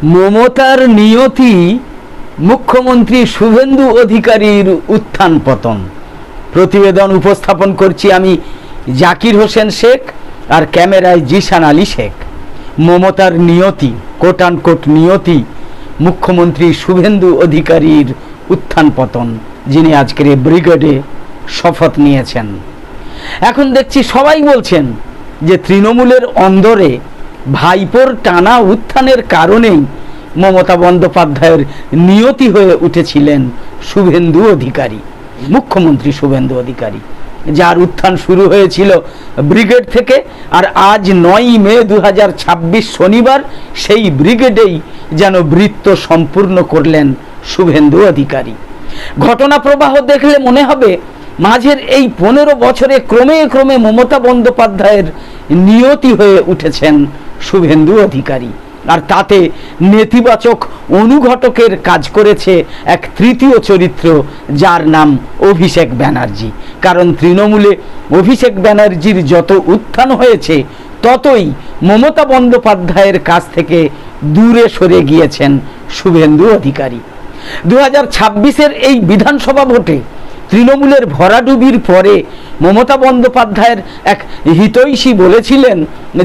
মমতার নিয়তি মুখ্যমন্ত্রী শুভেন্দু অধিকারীর উত্থান পতন। প্রতিবেদন উপস্থাপন করছি আমি জাকির হোসেন শেখ আর ক্যামেরায় জিশান আলী শেখ। মমতার নিয়তি, কোট অ্যান্ড কোট নিয়তি, মুখ্যমন্ত্রী শুভেন্দু অধিকারীর উত্থান পতন, যিনি আজকের ব্রিগেডে শপথ নিয়েছেন। এখন দেখছি সবাই বলছেন যে তৃণমূলের অন্দরে ভাইপোর টানা উত্থানের কারণেই মমতা বন্দ্যোপাধ্যায়ের নিয়তি হয়ে উঠেছিলেন শুভেন্দু অধিকারী, মুখ্যমন্ত্রী শুভেন্দু অধিকারী, যার উত্থান শুরু হয়েছিল ব্রিগেড থেকে। আর আজ 9ই মে 2026 শনিবার সেই ব্রিগেডেই যেন বৃত্ত সম্পূর্ণ করলেন শুভেন্দু অধিকারী। ঘটনা প্রবাহ দেখলে মনে হবে মাঝের এই 15 বছরে ক্রমে ক্রমে মমতা বন্দ্যোপাধ্যায়ের নিয়তি হয়ে উঠেছেন শুভেন্দু অধিকারী। আর তাতে নেতিবাচক অনুঘটকের কাজ করেছে এক তৃতীয় চরিত্র, যার নাম অভিষেক ব্যানার্জি। কারণ তৃণমূলে অভিষেক ব্যানার্জির যত উত্থান হয়েছে ততই মমতা বন্দ্যোপাধ্যায়ের কাছ থেকে দূরে সরে গিয়েছেন শুভেন্দু অধিকারী। 2026-এর এই বিধানসভা ভোটে তৃণমূলের ভরাডুবির পরে মমতা বন্দ্যোপাধ্যায়ের এক হিতৈষী বলেছিলেন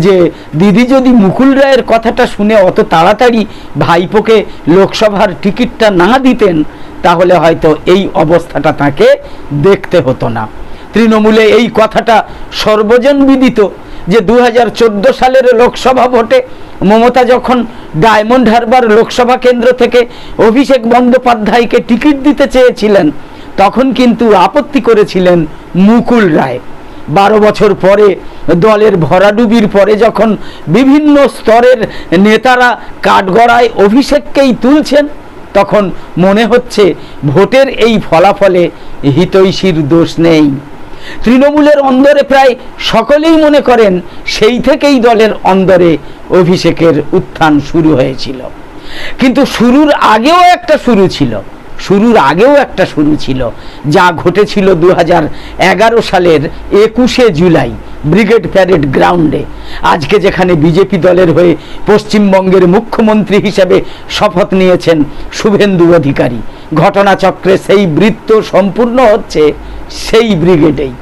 যে দিদি যদি মুকুল রায়ের কথাটা শুনে অত তাড়াতাড়ি ভাইপোকে লোকসভার টিকিটটা না দিতেন তাহলে হয়তো এই অবস্থাটা তাকে দেখতে হতো না। তৃণমূলে এই কথাটা সর্বজন বিদিত যে 2014 সালের লোকসভা ভোটে মমতা যখন ডায়মন্ড হারবার লোকসভা কেন্দ্র থেকে অভিষেক বন্দ্যোপাধ্যায়কে টিকিট দিতে চেয়েছিলেন তখন কিন্তু আপত্তি করেছিলেন মুকুল রায়। 12 বছর পরে দলের ভরাডুবির পরে যখন বিভিন্ন স্তরের নেতারা কাঠগড়ায় অভিষেককেই তুলছেন তখন মনে হচ্ছে ভোটের এই ফলাফলে হিতৈষীর দোষ নেই। তৃণমূলের অন্দরে প্রায় সকলেই মনে করেন সেই থেকেই দলের অন্দরে অভিষেকের উত্থান শুরু হয়েছিল। কিন্তু শুরুর আগেও একটা শুরু ছিল যা ঘটেছিল 2011 সালের 21শে জুলাই ব্রিগেড প্যারেড গ্রাউন্ডে। আজকে যেখানে বিজেপি দলের হয়ে পশ্চিমবঙ্গের মুখ্যমন্ত্রী হিসেবে শপথ নিয়েছেন শুভেন্দু অধিকারী, ঘটনাচক্রে সেই বৃত্ত সম্পূর্ণ হচ্ছে সেই ব্রিগেডেই।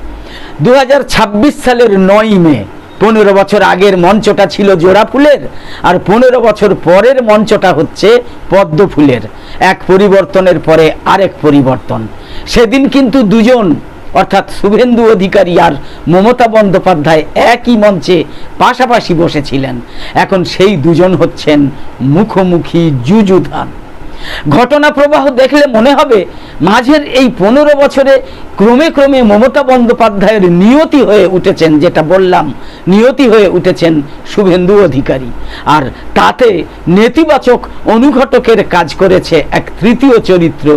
2026 সালের 9ই মে 15 বছর আগের মঞ্চটা ছিল জোড়া ফুলের, আর 15 বছর পরের মঞ্চটা হচ্ছে পদ্ম ফুলের। এক পরিবর্তনের পরে আরেক পরিবর্তন। সেদিন কিন্তু দুজন, অর্থাৎ শুভেন্দু অধিকারী আর মমতা বন্দ্যোপাধ্যায় একই মঞ্চে পাশাপাশি বসেছিলেন। এখন সেই দুজন হচ্ছেন মুখোমুখি যুযুধান। ঘটনা প্রবাহ দেখলে মনে হবে মাঝের এই 15 বছরে ক্রমে ক্রমে মমতা বন্দ্যোপাধ্যায়ের নিয়তি হয়ে উঠেছেন, যেটা বললাম নিয়তি হয়ে উঠেছেন শুভেন্দু অধিকারী। আর তাতে নেতিবাচক অনুঘটকের কাজ করেছে এক তৃতীয় চরিত্র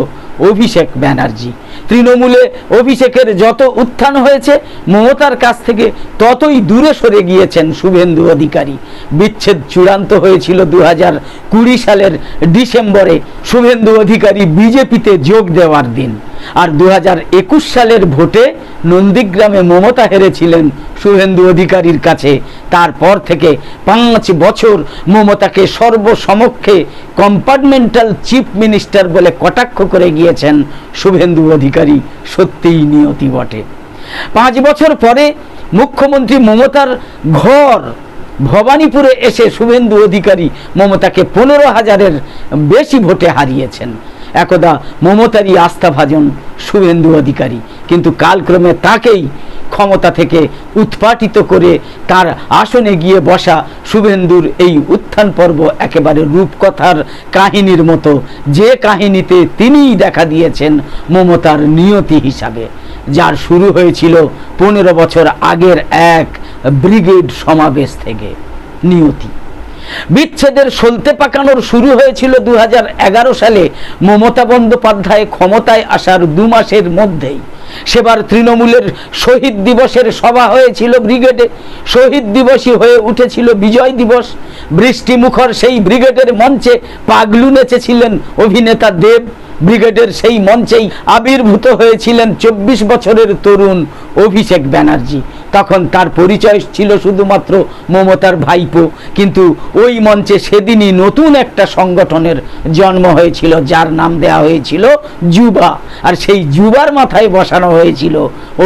অভিষেক ব্যানার্জি। তৃণমূলে অভিষেকের যত উত্থান হয়েছে মমতার কাছ থেকে ততই দূরে সরে গিয়েছেন শুভেন্দু অধিকারী। বিচ্ছেদ চূড়ান্ত হয়েছিল 2020 সালের ডিসেম্বরে শুভেন্দু অধিকারী বিজেপিতে যোগ দেওয়ার দিন। আর 2021 সালের ভোটে নন্দীগ্রামে মমতা হেরেছিলেন শুভেন্দু অধিকারীর কাছে। তারপর থেকে 5 বছর মমতাকে সর্বসমক্ষে কম্পার্টমেন্টাল চিফ মিনিস্টার বলে কটাক্ষ করে গিয়েছেন শুভেন্দু অধিকারী। সত্যিই নিয়তি বটে। 5 বছর পরে মুখ্যমন্ত্রী মমতার ঘর ভবানীপুরে এসে শুভেন্দু অধিকারী মমতাকে 15,000-এর বেশি ভোটে হারিয়েছেন। একদা মমতারই আস্থাভাজন শুভেন্দু অধিকারী, কিন্তু কালক্রমে তাকেই ক্ষমতা থেকে উৎপাটিত করে তার আসনে গিয়ে বসা শুভেন্দুর এই উত্থান পর্ব একেবারে রূপকথার কাহিনীর মতো, যে কাহিনীতে তিনিই দেখা দিয়েছেন মমতার নিয়তি হিসাবে, যার শুরু হয়েছিল 15 বছর আগের এক ব্রিগেড সমাবেশ থেকে। নিয়তি বিচ্ছেদের সলতে পাকানোর শুরু হয়েছিল 2011 সালে মমতা বন্দ্যোপাধ্যায় ক্ষমতায় আসার 2 মাসের মধ্যেই। সেবার তৃণমূলের শহীদ দিবসের সভা হয়েছিল ব্রিগেডে। শহীদ দিবসই হয়ে উঠেছিল বিজয় দিবস। বৃষ্টি মুখর সেই ব্রিগেডের মঞ্চে পাগলু নেচেছিলেন অভিনেতা দেব। ব্রিগেডের সেই মঞ্চেই আবির্ভূত হয়েছিলেন 24 বছরের তরুণ অভিষেক ব্যানার্জি। তখন তার পরিচয় ছিল শুধুমাত্র মমতার ভাইপো, কিন্তু ওই মঞ্চে সেদিনই নতুন একটা সংগঠনের জন্ম হয়েছিল, যার নাম দেয়া হয়েছিল যুবা। আর সেই যুবার মাথায় বসানো হয়েছিল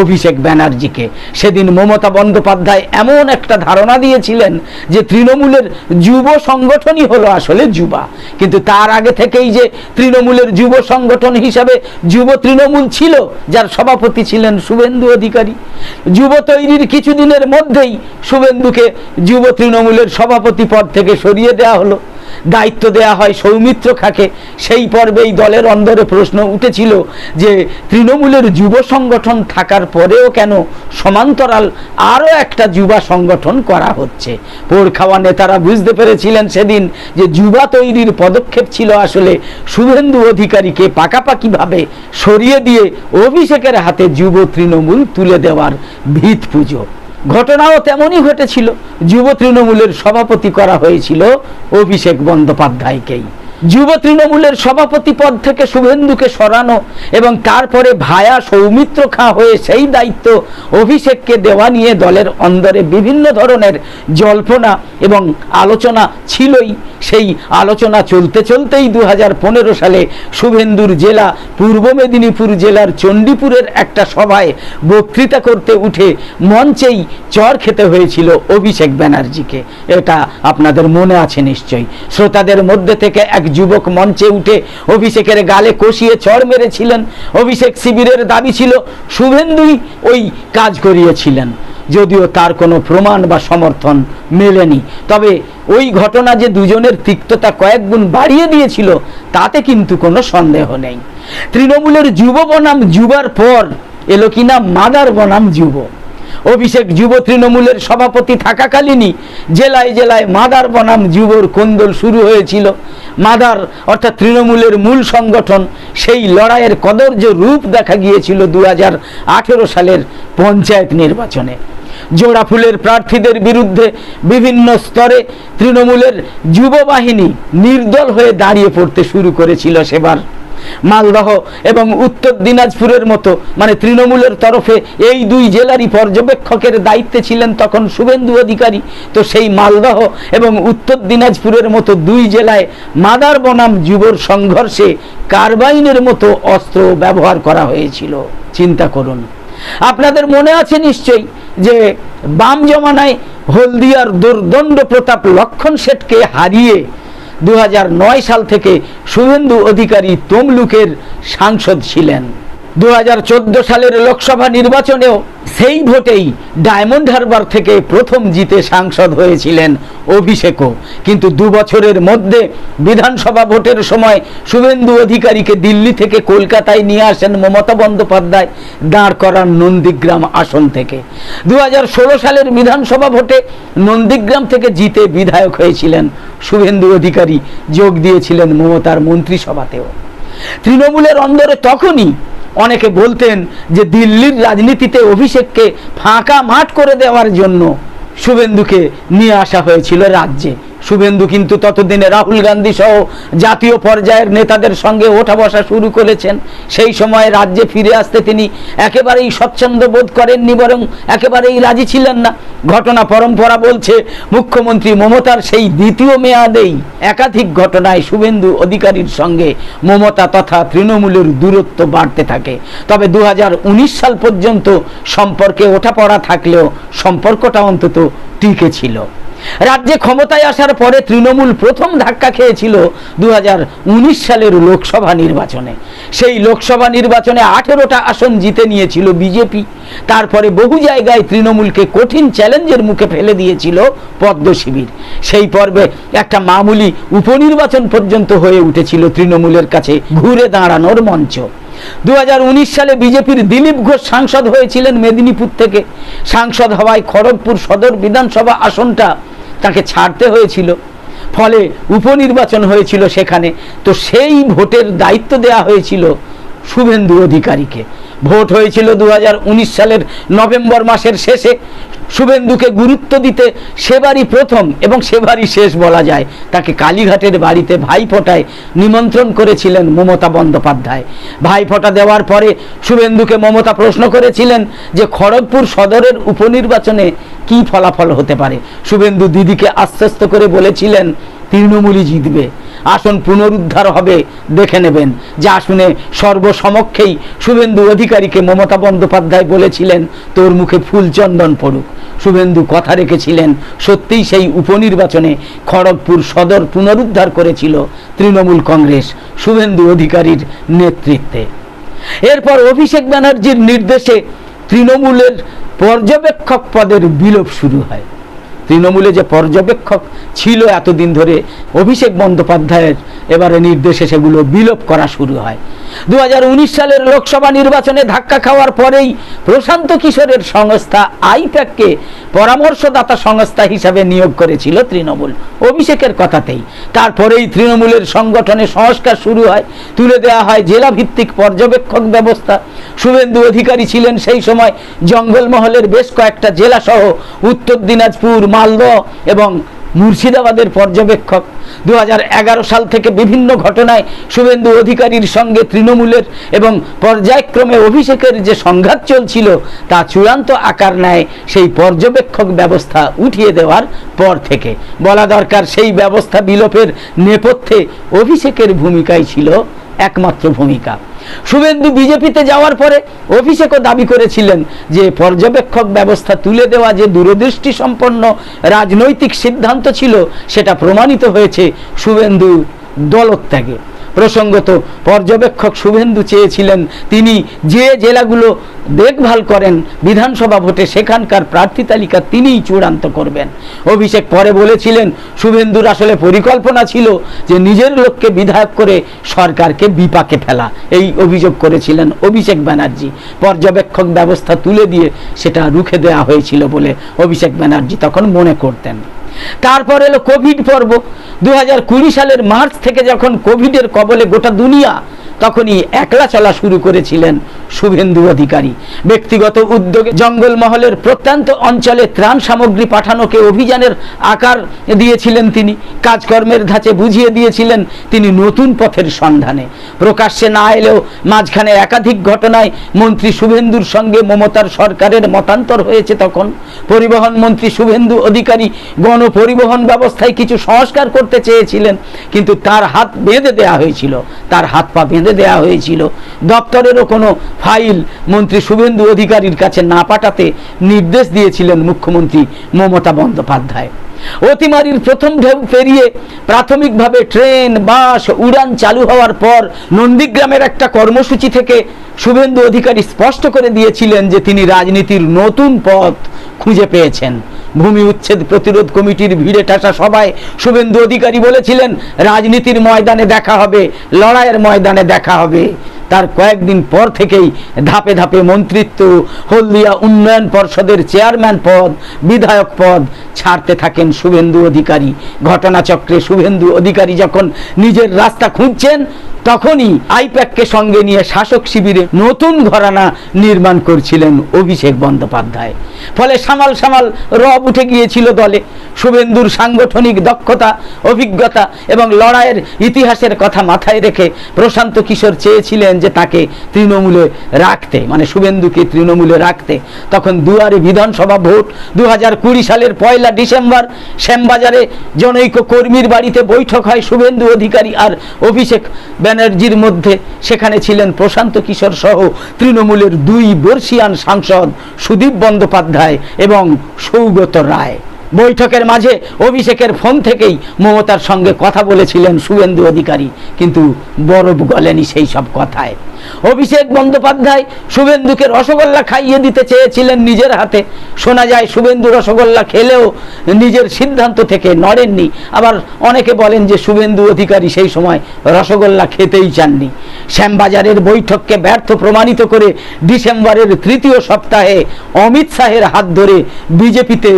অভিষেক ব্যানার্জিকে। সেদিন মমতা বন্দ্যোপাধ্যায় এমন একটা ধারণা দিয়েছিলেন যে তৃণমূলের যুব সংগঠনই হলো আসলে যুবা, কিন্তু তার আগে থেকেই যে তৃণমূলের যুব সংগঠন হিসাবে যুব তৃণমূল ছিল, যার সভাপতি ছিলেন শুভেন্দু অধিকারী। যুব তৈরির কিছুদিনের মধ্যেই শুভেন্দুকে যুব তৃণমূলের সভাপতি পদ থেকে সরিয়ে দেওয়া হলো, দায়িত্ব দেয়া হয় সৌমিত্র খাঁকে। সেই পর্বেই দলের অন্দরে প্রশ্ন উঠেছিল যে তৃণমূলের যুব সংগঠন থাকার পরেও কেন সমান্তরাল আরও একটা যুবা সংগঠন করা হচ্ছে। পোড় খাওয়া নেতারা বুঝতে পেরেছিলেন সেদিন যে যুবা তৈরির পদক্ষেপ ছিল আসলে শুভেন্দু অধিকারীকে পাকাপাকিভাবে সরিয়ে দিয়ে অভিষেকের হাতে যুব তৃণমূল তুলে দেওয়ার ভিত পুজো। ঘটনাও তেমনই ঘটেছিল। যুব তৃণমূলের সভাপতি করা হয়েছিল অভিষেক বন্দ্যোপাধ্যায়কেই। যুব তৃণমূলের সভাপতি পদ থেকে শুভেন্দুকে সরানো এবং তারপরে ভায়া সৌমিত্র খাঁ হয়ে সেই দায়িত্ব অভিষেককে দেওয়া নিয়ে দলের অন্দরে বিভিন্ন ধরনের জল্পনা এবং আলোচনা ছিলই। সেই আলোচনা চলতে চলতেই 2015 সালে শুভেন্দুর জেলা পূর্ব মেদিনীপুর জেলার চণ্ডীপুরের একটা সভায় বক্তৃতা করতে উঠে মঞ্চেই চর খেতে হয়েছিল অভিষেক ব্যানার্জিকে। এটা আপনাদের মনে আছে নিশ্চয়ই। শ্রোতাদের মধ্যে থেকে এক যুবক মঞ্চে উঠে অভিষেকের গালে কষিয়ে চড় মেরেছিলেন। অভিষেক শিবিরের দাবি ছিল শুভেন্দুই ওই কাজ করিয়েছিলেন, যদিও তার কোনো প্রমাণ বা সমর্থন মেলেনি। তবে ওই ঘটনা যে দুজনের তিক্ততা কয়েক গুণ বাড়িয়ে দিয়েছিল তাতে কিন্তু কোনো সন্দেহ নেই। তৃণমূলের যুব বনাম যুবার পর এলো কিনা মাদার বনাম যুব। অভিষেক যুব তৃণমূলের সভাপতি থাকাকালীনই জেলায় জেলায় মাদার বনাম যুবর কোন্দল শুরু হয়েছিল। মাদার অর্থাৎ তৃণমূলের মূল সংগঠন, সেই লড়াইয়ের কদর্য রূপ দেখা গিয়েছিল 2018 সালের পঞ্চায়েত নির্বাচনে। জোড়া ফুলের প্রার্থীদের বিরুদ্ধে বিভিন্ন স্তরে তৃণমূলের যুব বাহিনী নির্দল হয়ে দাঁড়িয়ে পড়তে শুরু করেছিল সেবার। মালদহ এবং উত্তর দিনাজপুরের মতো মানে তৃণমূলের তরফে এই দুই জেলারই পর্যবেক্ষকের দায়িত্বে ছিলেন তখন শুভেন্দু অধিকারী। তো সেই মালদহ এবং উত্তর দিনাজপুরের মতো দুই জেলায় মাদার বনাম যুবর সংঘর্ষে কার্বাইনের মতো অস্ত্র ব্যবহার করা হয়েছিল। চিন্তা করুন। আপনাদের মনে আছে নিশ্চয়ই যে বাম জমানায় হলদিয়ার দুর্দণ্ড প্রতাপ লক্ষণ শেঠকে হারিয়ে 2009 সাল থেকে শুভেন্দু অধিকারী তমলুকের সাংসদ ছিলেন। 2014 সালের লোকসভা নির্বাচনেও সেই ভোটেই ডায়মন্ড হারবার থেকে প্রথম জিতে সাংসদ হয়েছিলেন অভিষেকও। কিন্তু 2 বছরের মধ্যে বিধানসভা ভোটের সময় শুভেন্দু অধিকারীকে দিল্লি থেকে কলকাতায় নিয়ে আসেন মমতা বন্দ্যোপাধ্যায় দাঁড় করান নন্দীগ্রাম আসন থেকে। 2016 সালের বিধানসভা ভোটে নন্দীগ্রাম থেকে জিতে বিধায়ক হয়েছিলেন শুভেন্দু অধিকারী, যোগ দিয়েছিলেন মমতার মন্ত্রিসভাতেও। তৃণমূলের অন্দরে তখনই অনেকে বলতেন যে দিল্লির রাজনীতিতে অভিষেককে ফাঁকা মাঠ করে দেওয়ার জন্য শুভেন্দুকে নিয়ে আসা হয়েছিল রাজ্যে। শুভেন্দু কিন্তু ততদিনে রাহুল গান্ধী সহ জাতীয় পর্যায়ের নেতাদের সঙ্গে ওঠা বসা শুরু করেছেন। সেই সময় রাজ্যে ফিরে আসতে তিনি একেবারেই স্বচ্ছন্দ বোধ করেননি, বরং একেবারেই রাজি ছিলেন না। ঘটনা পরম্পরা বলছে মুখ্যমন্ত্রী মমতার সেই দ্বিতীয় মেয়াদেই একাধিক ঘটনায় শুভেন্দু অধিকারীর সঙ্গে মমতা তথা তৃণমূলের দূরত্ব বাড়তে থাকে। তবে 2019 সাল পর্যন্ত সম্পর্কে ওঠাপড়া থাকলেও সম্পর্কটা অন্তত টিকে ছিল। রাজ্যে ক্ষমতায় আসার পরে তৃণমূল প্রথম ধাক্কা খেয়েছিল 2019 সালের লোকসভা নির্বাচনে। সেই লোকসভা নির্বাচনে 18টা আসন জিতে নিয়েছিল বিজেপি। তারপরে বহু জায়গায় তৃণমূলকে কঠিন চ্যালেঞ্জের মুখে ফেলে দিয়েছিল পদ্ম শিবির। সেই পর্বে একটা মামুলি উপনির্বাচন পর্যন্ত হয়ে উঠেছিল তৃণমূলের কাছে ঘুরে দাঁড়ানোর মঞ্চ। 2019 সালে বিজেপির দিলীপ ঘোষ সাংসদ হয়েছিলেন মেদিনীপুর থেকে। সাংসদ হওয়ায় খড়গপুর সদর বিধানসভা আসনটা তাকে ছাড়তে হয়েছিল, ফলে উপনির্বাচন হয়েছিল সেখানে। তো সেই ভোটের দায়িত্ব দেওয়া হয়েছিল শুভেন্দু অধিকারীকে। ভোট হয়েছিল 2019 সালের নভেম্বর মাসের শেষে। শুভেন্দুকে গুরুত্ব দিতে সেবারই প্রথম এবং সেবারই শেষ বলা যায় তাকে কালীঘাটের বাড়িতে ভাইফোঁটায় নিমন্ত্রণ করেছিলেন মমতা বন্দ্যোপাধ্যায়। ভাইফোঁটা দেওয়ার পরে শুভেন্দুকে মমতা প্রশ্ন করেছিলেন যে খড়গপুর সদরের উপনির্বাচনে কি ফলাফল হতে পারে। শুভেন্দু দিদিকে আশ্বস্ত করে বলেছিলেন তৃণমূলই জিতবে, আসন পুনরুদ্ধার হবে, দেখে নেবেন। যে আসনে সর্বসমক্ষেই শুভেন্দু অধিকারীকে মমতা বন্দ্যোপাধ্যায় বলেছিলেন তোর মুখে ফুল চন্দন পড়ুক। শুভেন্দু কথা রেখেছিলেন। সত্যিই সেই উপনির্বাচনে খড়গপুর সদর পুনরুদ্ধার করেছিল তৃণমূল কংগ্রেস শুভেন্দু অধিকারীর নেতৃত্বে। এরপর অভিষেক ব্যানার্জির নির্দেশে তৃণমূলের পর্যবেক্ষক পদের বিলোপ শুরু হয়। তৃণমূলে যে পর্যবেক্ষক ছিল এতদিন ধরে, অভিষেক বন্দ্যোপাধ্যায়ের এবারে নির্দেশে সেগুলো বিলোপ করা শুরু হয়। 2019 সালের লোকসভা নির্বাচনে ধাক্কা খাওয়ার পরেই প্রশান্ত কিশোরের সংস্থা আইপ্যাককে পরামর্শদাতা সংস্থা হিসাবে নিয়োগ করেছিল তৃণমূল অভিষেকের কথাতেই। তারপরেই তৃণমূলের সংগঠনে সংস্কার শুরু হয়, তুলে দেওয়া হয় জেলা ভিত্তিক পর্যবেক্ষক ব্যবস্থা। শুভেন্দু অধিকারী ছিলেন সেই সময় জঙ্গলমহলের বেশ কয়েকটা জেলা সহ উত্তর দিনাজপুর, মালদহ এবং মুর্শিদাবাদের পর্যবেক্ষক। 2011 সাল থেকে বিভিন্ন ঘটনায় শুভেন্দু অধিকারীর সঙ্গে তৃণমূলের এবং পর্যায়ক্রমে অভিষেকের যে সংঘাত চলছিল তা চূড়ান্ত আকার নেয় সেই পর্যবেক্ষক ব্যবস্থা উঠিয়ে দেওয়ার পর থেকে। বলা দরকার সেই ব্যবস্থা বিলোপের নেপথ্যে অভিষেকের ভূমিকাই ছিল একমাত্র ভূমিকা। শুভেন্দু বিজেপিতে যাওয়ার পরে অভিষেকও দাবি করেছিলেন যে পর্যবেক্ষক ব্যবস্থা তুলে দেওয়া যে দূরদৃষ্টি সম্পন্ন রাজনৈতিক সিদ্ধান্ত ছিল সেটা প্রমাণিত হয়েছে শুভেন্দু দলত্যাগে। প্রসঙ্গত পর্যবেক্ষক শুভেন্দু চেয়েছিলেন তিনি যে জেলাগুলো দেখভাল করেন বিধানসভা ভোটে সেখানকার প্রার্থী তালিকা তিনিই চূড়ান্ত করবেন। অভিষেক পরে বলেছিলেন শুভেন্দুর আসলে পরিকল্পনা ছিল যে নিজের লোককে বিধায়ক করে সরকারকে বিপাকে ফেলা, এই অভিযোগ করেছিলেন অভিষেক ব্যানার্জি। পর্যবেক্ষক ব্যবস্থা তুলে দিয়ে সেটা রুখে দেওয়া হয়েছিল বলে অভিষেক ব্যানার্জি তখন মনে করতেন। তারপর এলো কোভিড পর্ব। 2020 সালের মার্চ থেকে যখন কোভিডের কবলে গোটা দুনিয়া, তখনই একলা চলা শুরু করেছিলেন শুভেন্দু অধিকারী। ব্যক্তিগত উদ্যোগে জঙ্গলমহলের প্রত্যন্ত অঞ্চলে ত্রাণ সামগ্রী পাঠানোকে অভিযানের আকার দিয়েছিলেন তিনি। কাজকর্মের ধাঁচে বুঝিয়ে দিয়েছিলেন তিনি নতুন পথের সন্ধানে। প্রকাশ্যে না এলেও মাঝখানে একাধিক ঘটনায় মন্ত্রী শুভেন্দুর সঙ্গে মমতার সরকারের মতান্তর হয়েছে। তখন পরিবহন মন্ত্রী শুভেন্দু অধিকারী গণপরিবহন ব্যবস্থায় কিছু সংস্কার করতে চেয়েছিলেন, কিন্তু তার হাত বেঁধে দেওয়া হয়েছিল, তার হাত পা বেঁধে দেওয়া হয়েছিল। দপ্তরেরও কোনো ফাইল মন্ত্রী শুভেন্দু অধিকারীর কাছে না পাঠাতে নির্দেশ দিয়েছিলেন মুখ্যমন্ত্রী মমতা বন্দ্যোপাধ্যায়। অতিমারির প্রথম ঢেউ পেরিয়ে প্রাথমিকভাবে ট্রেন, বাস উড়ান চালু হওয়ার পর নন্দীগ্রামের একটা কর্মসূচি থেকে শুভেন্দু অধিকারী স্পষ্ট করে দিয়েছিলেন যে তিনি রাজনীতির নতুন পথ খুঁজে পেয়েছেন। ভূমি উচ্ছেদ প্রতিরোধ কমিটির ভিড়ে ঠাসা সভায় শুভেন্দু অধিকারী বলেছিলেন রাজনীতির ময়দানে দেখা হবে, লড়াইয়ের ময়দানে দেখা হবে। তার কয়েকদিন পর থেকেই ধাপে ধাপে মন্ত্রিত্ব, হলদিয়া উন্নয়ন পর্ষদের চেয়ারম্যান পদ, বিধায়ক পদ ছাড়তে থাকেন শুভেন্দু অধিকারী। ঘটনাচক্রে শুভেন্দু অধিকারী যখন নিজের রাস্তা খুঁজছেন তখনই আইপ্যাককে সঙ্গে নিয়ে শাসক শিবিরে নতুন ঘরানা নির্মাণ করছিলেন অভিষেক বন্দ্যোপাধ্যায়। ফলে সামাল সামাল রব উঠে গিয়েছিল দলে। শুভেন্দুর সাংগঠনিক দক্ষতা, অভিজ্ঞতা এবং লড়াইয়ের ইতিহাসের কথা মাথায় রেখে প্রশান্ত কিশোর চেয়েছিলেন যে তাকে তৃণমূলে রাখতে, মানে শুভেন্দুকে তৃণমূলে রাখতে। তখন দুয়ারে বিধানসভা ভোট। 2020 সালের 1 ডিসেম্বর শ্যামবাজারে জনৈক কর্মীর বাড়িতে বৈঠক হয় শুভেন্দু অধিকারী আর অভিষেক ব্যানার্জির মধ্যে। সেখানে ছিলেন প্রশান্ত কিশোর সহ তৃণমূলের 2 বর্ষীয়ান সাংসদ সুদীপ বন্দ্যোপাধ্যায় এবং সৌগত রায়। বৈঠকের মাঝে অভিষেকের ফোন থেকেই মমতার সঙ্গে কথা বলেছিলেন শুভেন্দু অধিকারী, কিন্তু বরফ গলেনি সেই সব কথায়। অভিষেক বন্দ্যোপাধ্যায় শুভেন্দুকে রসগোল্লা খাইয়ে দিতে চেয়েছিলেন নিজের হাতে। শোনা যায় শুভেন্দু রসগোল্লা খেলেও নিজের সিদ্ধান্ত থেকে নড়েননি। আবার অনেকে বলেন যে শুভেন্দু অধিকারী সেই সময় রসগোল্লা খেতেই চাননি। শ্যামবাজারের বৈঠককে ব্যর্থ প্রমাণিত করে ডিসেম্বরের 3য় সপ্তাহে অমিত শাহের হাত ধরে বিজেপিতে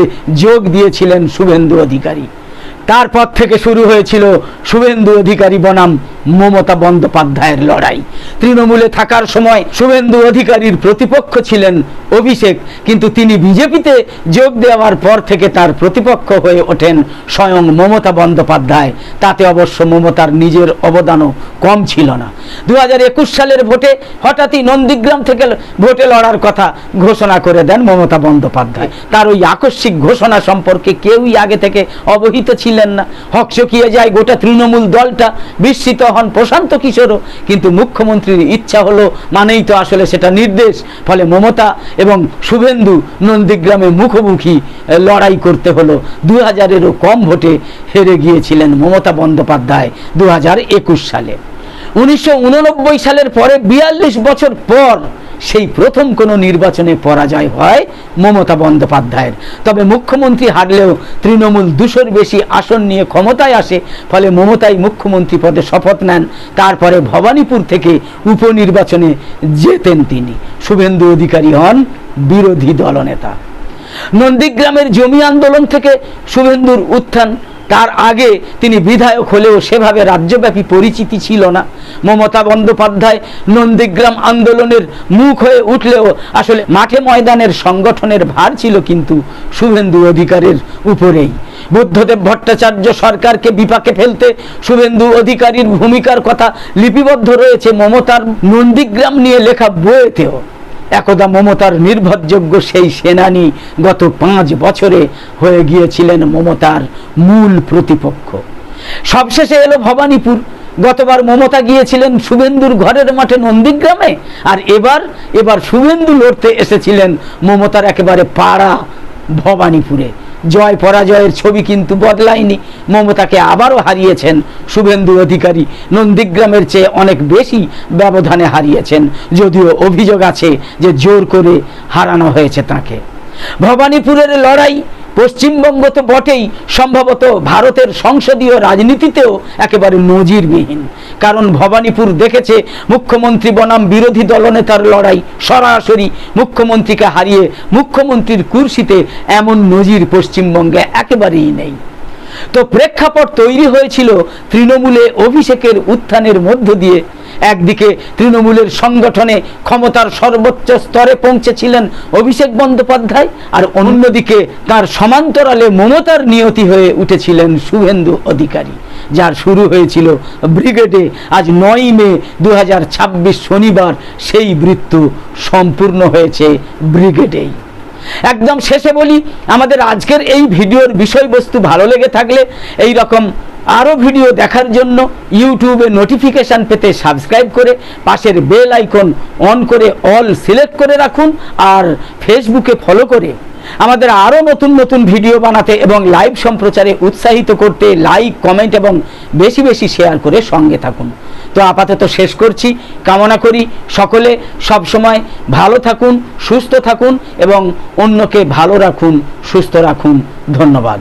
যোগ দিয়েছিলেন শুভেন্দু অধিকারী। তারপর থেকে শুরু হয়েছিল শুভেন্দু অধিকারী বনাম মমতা বন্দ্যোপাধ্যায়ের লড়াই। তৃণমূলে থাকার সময় শুভেন্দু অধিকারীর প্রতিপক্ষ ছিলেন অভিষেক, কিন্তু তিনি বিজেপিতে যোগ দেওয়ার পর থেকে তার প্রতিপক্ষ হয়ে ওঠেন স্বয়ং মমতা বন্দ্যোপাধ্যায়। তাতে অবশ্য মমতার নিজের অবদানও কম ছিল না। 2021 সালের ভোটে হঠাৎই নন্দীগ্রাম থেকে ভোটে লড়ার কথা ঘোষণা করে দেন মমতা বন্দ্যোপাধ্যায়। তার ওই আকস্মিক ঘোষণা সম্পর্কে কেউই আগে থেকে অবহিত ছিলেন না। হকচকিয়ে যায় গোটা তৃণমূল দলটা, বিস্মিত হন প্রশান্ত কিশোরও। কিন্তু মুখ্যমন্ত্রীর ইচ্ছা হলো মানেই তো আসলে সেটা নির্দেশ। ফলে মমতা এবং শুভেন্দু নন্দীগ্রামে মুখোমুখি লড়াই করতে হলো। 2000-এরও কম ভোটে হেরে গিয়েছিলেন মমতা বন্দ্যোপাধ্যায় 2021 সালে। 1989 সালের পরে 42 বছর পর সেই প্রথম কোনো নির্বাচনে পরাজয় হয় মমতা বন্দ্যোপাধ্যায়ের। তবে মুখ্যমন্ত্রী হারলেও তৃণমূল 200-র বেশি আসন নিয়ে ক্ষমতায় আসে। ফলে মমতাই মুখ্যমন্ত্রী পদে শপথ নেন। তারপরে ভবানীপুর থেকে উপনির্বাচনে জেতেন তিনি। শুভেন্দু অধিকারী হন বিরোধী দলনেতা। নন্দীগ্রামের জমি আন্দোলন থেকে শুভেন্দুর উত্থান। তার আগে তিনি বিধায়ক হলেও সেভাবে রাজ্যব্যাপী পরিচিতি ছিল না। মমতা বন্দ্যোপাধ্যায় নন্দীগ্রাম আন্দোলনের মুখ হয়ে উঠলেও আসলে মাঠে ময়দানের সংগঠনের ভার ছিল কিন্তু শুভেন্দু অধিকারীর উপরেই। বুদ্ধদেব ভট্টাচার্য সরকারকে বিপাকে ফেলতে শুভেন্দু অধিকারীর ভূমিকার কথা লিপিবদ্ধ রয়েছে মমতার নন্দীগ্রাম নিয়ে লেখা বইতেও। একদা মমতার নির্ভরযোগ্য সেই সেনানী গত 5 বছরে হয়ে গিয়েছিলেন মমতার মূল প্রতিপক্ষ। সবশেষে এলো ভবানীপুর। গতবার মমতা গিয়েছিলেন শুভেন্দুর ঘরের মাঠে নন্দীগ্রামে, আর এবার শুভেন্দু লড়তে এসেছিলেন মমতার একেবারে পাড়া ভবানীপুরে। জয় পরাজয়ের ছবি কিন্তু বদলায়নি। মমতাকে আবারও হারিয়েছেন শুভেন্দু অধিকারী। নন্দীগ্রামের চেয়ে অনেক বেশি ব্যবধানে হারিয়েছেন, যদিও অভিযোগ আছে যে জোর করে হারানো হয়েছে তাকে। ভবানীপুরের লড়াই পশ্চিমবঙ্গ তো বটেই, সম্ভবত ভারতের সংসদীয় রাজনীতিতেও একেবারে নজিরবিহীন। কারণ ভবানীপুর দেখেছে মুখ্যমন্ত্রী বনাম বিরোধী দলনেতার লড়াই। সরাসরি মুখ্যমন্ত্রীকে হারিয়ে মুখ্যমন্ত্রীর কুর্সিতে এমন নজির পশ্চিমবঙ্গে একেবারেই নেই। তো প্রেক্ষাপট তৈরি হয়েছিল তৃণমূলে অভিষেকের উত্থানের মধ্য দিয়ে। একদিকে তৃণমূলের সংগঠনে ক্ষমতার সর্বোচ্চ স্তরে পৌঁছেছিলেন অভিষেক বন্দ্যোপাধ্যায়, আর অন্যদিকে তার সমান্তরালে মমতার নিয়তি হয়ে উঠেছিলেন শুভেন্দু অধিকারী, যার শুরু হয়েছিল ব্রিগেডে। আজ 9 মে 2026 শনিবার সেই বৃত্ত সম্পূর্ণ হয়েছে ব্রিগেডেই। একদম শেষে বলি, আমাদের আজকের এই ভিডিওর বিষয়বস্তু ভালো লেগে থাকলে এই রকম আরও ভিডিও দেখার জন্য ইউটিউবে নোটিফিকেশান পেতে সাবস্ক্রাইব করে পাশের বেল আইকন অন করে অল সিলেক্ট করে রাখুন, আর ফেসবুকে ফলো করে আমাদের আরও নতুন নতুন ভিডিও বানাতে এবং লাইভ সম্প্রচারে উৎসাহিত করতে লাইক, কমেন্ট এবং বেশি বেশি শেয়ার করে সঙ্গে থাকুন। তো আপাতত শেষ করছি। কামনা করি সকলে সবসময় ভালো থাকুন, সুস্থ থাকুন এবং অন্যকে ভালো রাখুন, সুস্থ রাখুন। ধন্যবাদ।